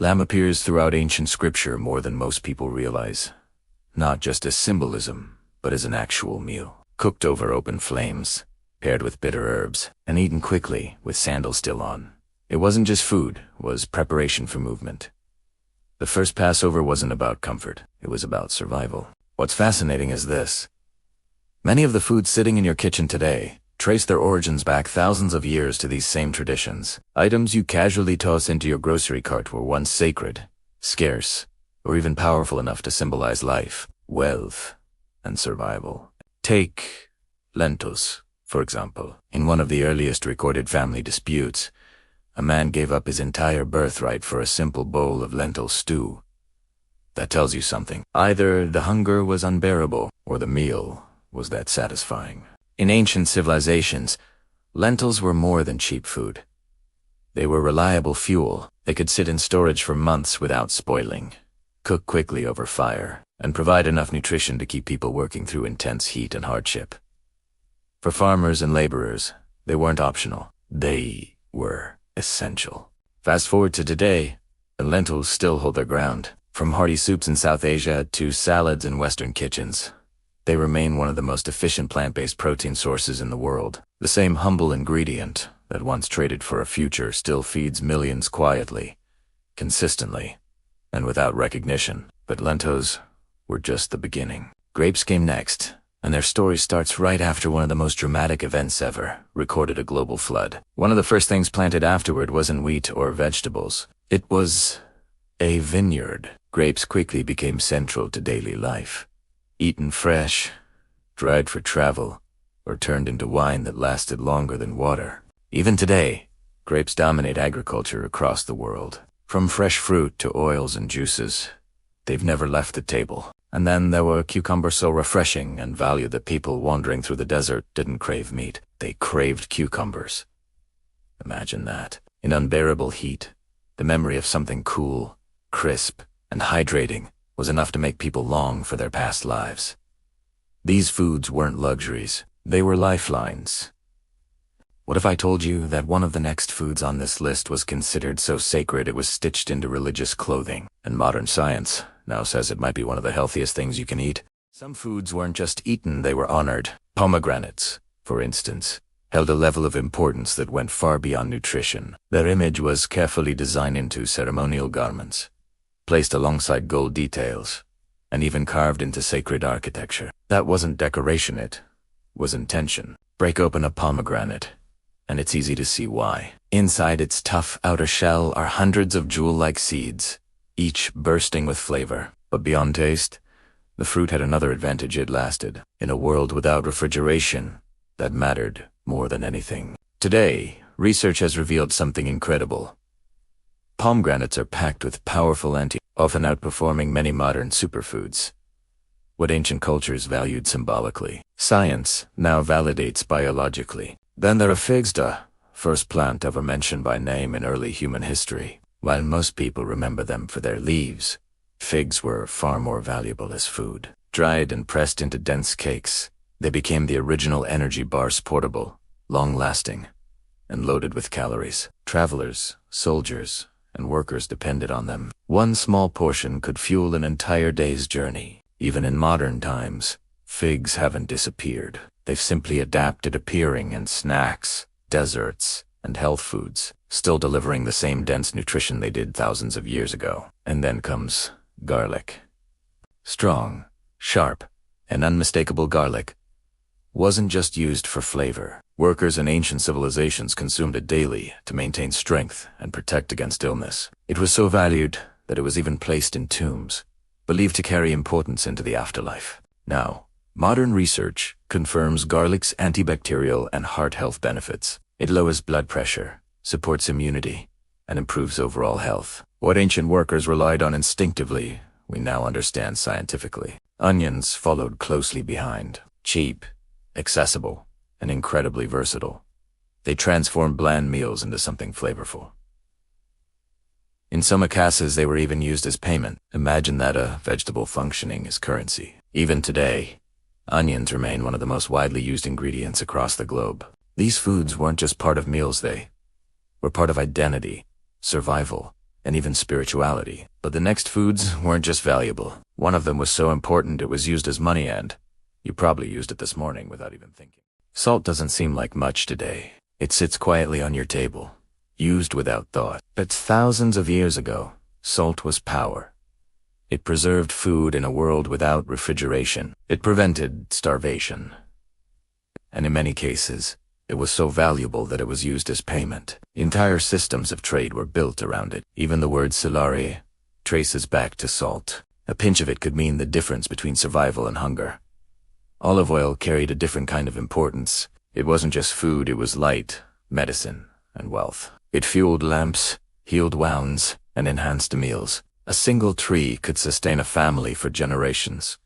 Lamb appears throughout ancient scripture more than most people realize. Not just as symbolism, but as an actual meal, cooked over open flames, paired with bitter herbs, and eaten quickly with sandals still on. It wasn't just food, it was preparation for movement. The first Passover wasn't about comfort, it was about survival. What's fascinating is this. Many of the foods sitting in your kitchen today trace their origins back thousands of years to these same traditions. Items you casually toss into your grocery cart were once sacred, scarce, or even powerful enough to symbolize life, wealth, and survival. Take lentils, for example. In one of the earliest recorded family disputes, a man gave up his entire birthright for a simple bowl of lentil stew. That tells you something. Either the hunger was unbearable, or the meal was that satisfying. In ancient civilizations, lentils were more than cheap food. They were reliable fuel. They could sit in storage for months without spoiling, cook quickly over fire, and provide enough nutrition to keep people working through intense heat and hardship. For farmers and laborers, they weren't optional. They were essential. Fast forward to today, the lentils still hold their ground. From hearty soups in South Asia to salads in Western kitchens, they remain one of the most efficient plant-based protein sources in the world. The same humble ingredient that once traded for a future still feeds millions quietly, consistently, and without recognition. But lentils were just the beginning. Grapes came next, and their story starts right after one of the most dramatic events ever recorded, a global flood. One of the first things planted afterward wasn't wheat or vegetables. It was a vineyard. Grapes quickly became central to daily life. Eaten fresh, dried for travel, or turned into wine that lasted longer than water. Even today, grapes dominate agriculture across the world. From fresh fruit to oils and juices, they've never left the table. And then there were cucumbers, so refreshing and valued that people wandering through the desert didn't crave meat. They craved cucumbers. Imagine that. In unbearable heat, the memory of something cool, crisp, and hydrating was enough to make people long for their past lives. These foods weren't luxuries, they were lifelines. What if I told you that one of the next foods on this list was considered so sacred it was stitched into religious clothing, and modern science now says it might be one of the healthiest things you can eat? Some foods weren't just eaten, they were honored. Pomegranates, for instance, held a level of importance that went far beyond nutrition. Their image was carefully designed into ceremonial garments, placed alongside gold details, and even carved into sacred architecture. That wasn't decoration, it was intention. Break open a pomegranate, and it's easy to see why. Inside its tough outer shell are hundreds of jewel-like seeds, each bursting with flavor. But beyond taste, the fruit had another advantage: it lasted. In a world without refrigeration, that mattered more than anything. Today, research has revealed something incredible. Pomegranates are packed with powerful often outperforming many modern superfoods. What ancient cultures valued symbolically, science now validates biologically. Then there are figs, the first plant ever mentioned by name in early human history. While most people remember them for their leaves, figs were far more valuable as food. Dried and pressed into dense cakes, they became the original energy bars, portable, long-lasting, and loaded with calories. Travelers, soldiers, and workers depended on them. One small portion could fuel an entire day's journey. Even in modern times, figs haven't disappeared. They've simply adapted, appearing in snacks, desserts, and health foods, still delivering the same dense nutrition they did thousands of years ago. And then comes garlic. Strong, sharp, and unmistakable garlic wasn't just used for flavor. Workers in ancient civilizations consumed it daily to maintain strength and protect against illness. It was so valued that it was even placed in tombs, believed to carry importance into the afterlife. Now, modern research confirms garlic's antibacterial and heart health benefits. It lowers blood pressure, supports immunity, and improves overall health. What ancient workers relied on instinctively, we now understand scientifically. Onions followed closely behind. Cheap, accessible, and incredibly versatile. They transformed bland meals into something flavorful. In some cases, they were even used as payment. Imagine that, a vegetable functioning as currency. Even today, onions remain one of the most widely used ingredients across the globe. These foods weren't just part of meals, they were part of identity, survival, and even spirituality. But the next foods weren't just valuable. One of them was so important it was used as money, and you probably used it this morning without even thinking. Salt doesn't seem like much today. It sits quietly on your table, used without thought. But thousands of years ago, salt was power. It preserved food in a world without refrigeration. It prevented starvation. And in many cases, it was so valuable that it was used as payment. Entire systems of trade were built around it. Even the word salari traces back to salt. A pinch of it could mean the difference between survival and hunger. Olive oil carried a different kind of importance. It wasn't just food, it was light, medicine, and wealth. It fueled lamps, healed wounds, and enhanced meals. A single tree could sustain a family for generations,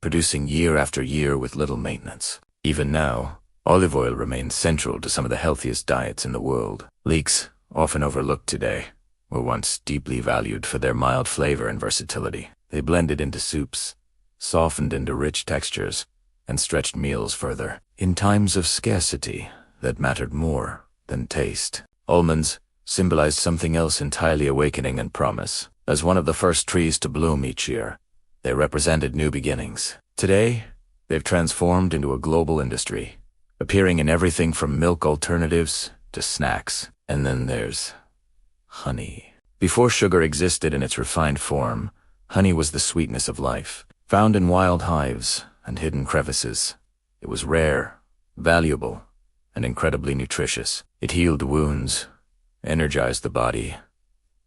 producing year after year with little maintenance. Even now, olive oil remains central to some of the healthiest diets in the world. Leeks, often overlooked today, were once deeply valued for their mild flavor and versatility. They blended into soups, softened into rich textures, and stretched meals further. In times of scarcity, that mattered more than taste. Almonds symbolized something else entirely awakening and promise. As one of the first trees to bloom each year, they represented new beginnings. Today, they've transformed into a global industry, appearing in everything from milk alternatives to snacks. And then there's honey. Before sugar existed in its refined form, honey was the sweetness of life. Found in wild hives and hidden crevices, it was rare, valuable, and incredibly nutritious. It healed wounds, energized the body,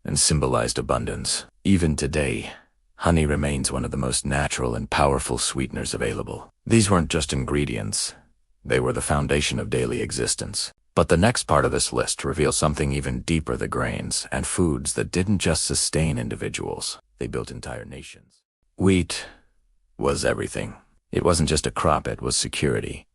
and symbolized abundance. Even today, honey remains one of the most natural and powerful sweeteners available. These weren't just ingredients, they were the foundation of daily existence. But the next part of this list reveals something even deeper: the grains and foods that didn't just sustain individuals, they built entire nations. Wheat was everything. It wasn't just a crop, it was security.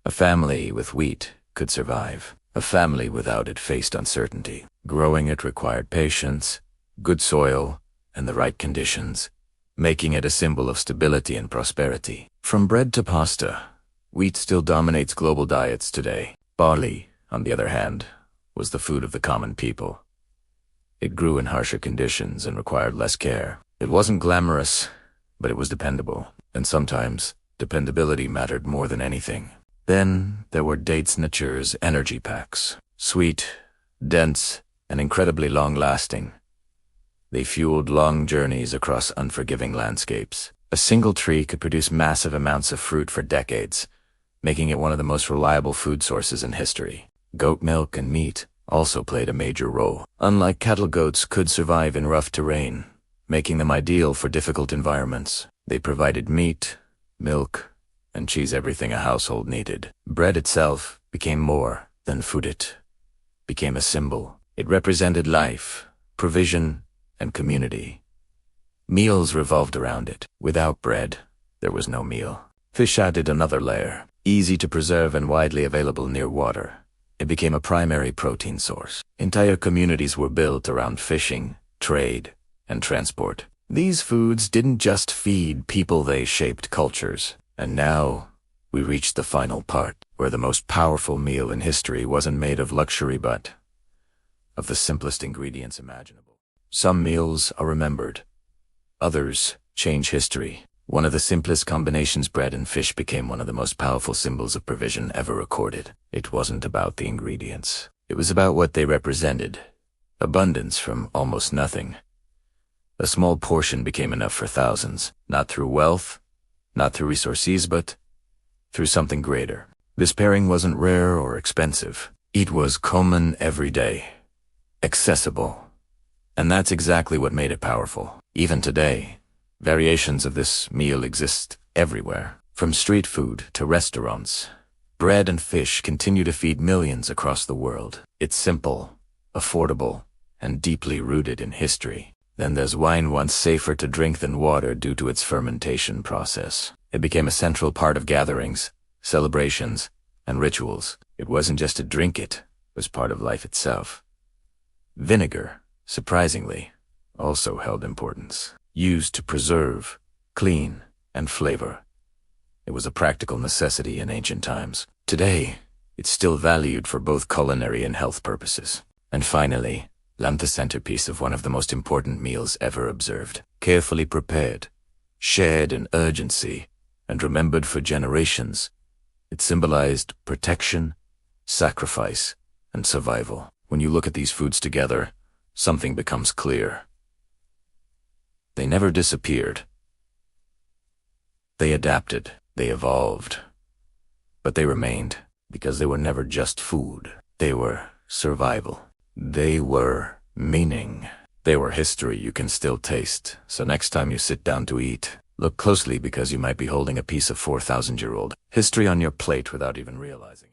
A family with wheat could survive. A family without it faced uncertainty. Growing it required patience, good soil, and the right conditions, making it a symbol of stability and prosperity. From bread to pasta, wheat still dominates global diets today. Barley, on the other hand, was the food of the common people. It grew in harsher conditions and required less care. It wasn't glamorous, but it was dependable. And sometimes, dependability mattered more than anything. Then there were dates, natures, energy packs. Sweet, dense, and incredibly long-lasting. They fueled long journeys across unforgiving landscapes. A single tree could produce massive amounts of fruit for decades, making it one of the most reliable food sources in history. Goat milk and meat also played a major role. Unlike cattle, goats could survive in rough terrain, making them ideal for difficult environments. They provided meat, milk, and cheese, everything a household needed. Bread itself became more than food. It became a symbol. It represented life, provision, and community. Meals revolved around it. Without bread, there was no meal. Fish added another layer. Easy to preserve and widely available near water, it became a primary protein source. Entire communities were built around fishing, trade, and transport. These foods didn't just feed people, they shaped cultures. And now, we reach the final part, where the most powerful meal in history wasn't made of luxury but of the simplest ingredients imaginable. Some meals are remembered. Others change history. One of the simplest combinations, bread and fish, became one of the most powerful symbols of provision ever recorded. It wasn't about the ingredients. It was about what they represented. Abundance from almost nothing. A small portion became enough for thousands, not through wealth, not through resources, but through something greater. This pairing wasn't rare or expensive. It was common, everyday, accessible. And that's exactly what made it powerful. Even today, variations of this meal exist everywhere. From street food to restaurants, bread and fish continue to feed millions across the world. It's simple, affordable, and deeply rooted in history. Then there's wine, once safer to drink than water due to its fermentation process. It became a central part of gatherings, celebrations, and rituals. It wasn't just a drink, it was part of life itself. Vinegar, surprisingly, also held importance. Used to preserve, clean, and flavor. It was a practical necessity in ancient times. Today, it's still valued for both culinary and health purposes. And finally, the centerpiece of one of the most important meals ever observed. Carefully prepared, shared in urgency, and remembered for generations, it symbolized protection, sacrifice, and survival. When you look at these foods together, something becomes clear. They never disappeared. They adapted, they evolved. But they remained, because they were never just food. They were survival. They were meaning. They were history you can still taste. So next time you sit down to eat, look closely, because you might be holding a piece of 4,000-year-old history on your plate without even realizing.